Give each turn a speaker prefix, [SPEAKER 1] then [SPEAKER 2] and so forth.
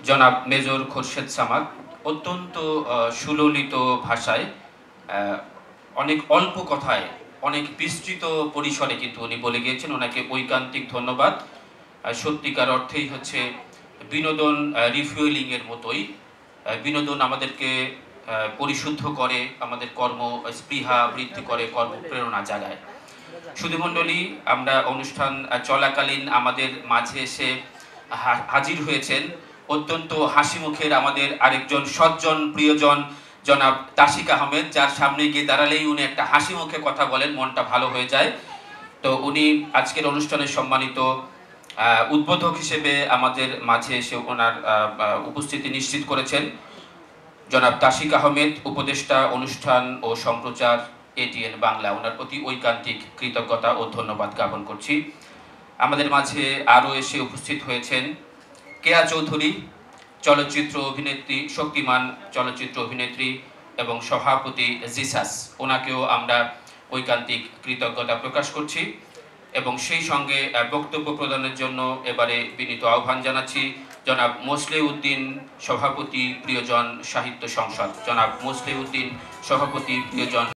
[SPEAKER 1] জনাব মেজর খোরশেদ সামাদ অত্যন্ত সুললিত ভাষায় অনেক অল্প কথায় অনেক বিস্তৃত পরিসরে কিন্তু উনি বলে গিয়েছেন। ওনাকে ঐকান্তিক ধন্যবাদ। সত্যিকার অর্থেই হচ্ছে বিনোদন রিফুয়েলিং এর মতোই। বিনোদন আমাদেরকে পরিশুদ্ধ করে, আমাদের কর্ম স্পৃহা বৃদ্ধি করে, কর্মপ্রেরণা জাগায়। সুধীমণ্ডলী, আমরা অনুষ্ঠান চলাকালীন আমাদের মাঝে এসে হাজির হয়েছেন অত্যন্ত হাসি মুখের আমাদের আরেকজন সজ্জন প্রিয়জন জনাব তাশিক আহমেদ, যার সামনে গিয়ে দাঁড়ালেই উনি একটা হাসি মুখে কথা বলেন, মনটা ভালো হয়ে যায়। তো উনি আজকের অনুষ্ঠানের সম্মানিত উদ্বোধক হিসেবে আমাদের মাঝে এসে ওনার উপস্থিতি নিশ্চিত করেছেন। জনাব তাশিক আহমেদ, উপদেষ্টা অনুষ্ঠান ও সম্প্রচার, এটিএন বাংলা, ওনার প্রতি ঐকান্তিক কৃতজ্ঞতা ও ধন্যবাদ জ্ঞাপন করছি। আমাদের মাঝে আরও এসে উপস্থিত হয়েছেন কেয়া চৌধুরী, চলচ্চিত্র অভিনেত্রী, শক্তিমান চলচ্চিত্র অভিনেত্রী এবং সভাপতি জিসাস, ওনাকেও আমরা ঐকান্তিক কৃতজ্ঞতা প্রকাশ করছি। এবং সেই সঙ্গে বক্তব্য প্রদানের জন্য এবারে বিনীত আহ্বান জানাচ্ছি জনাব মোসলেউদ্দিন, সভাপতি প্রিয়জন সাহিত্য সংসদ। জনাব মোসলেউদ্দিন, সভাপতি প্রিয়জন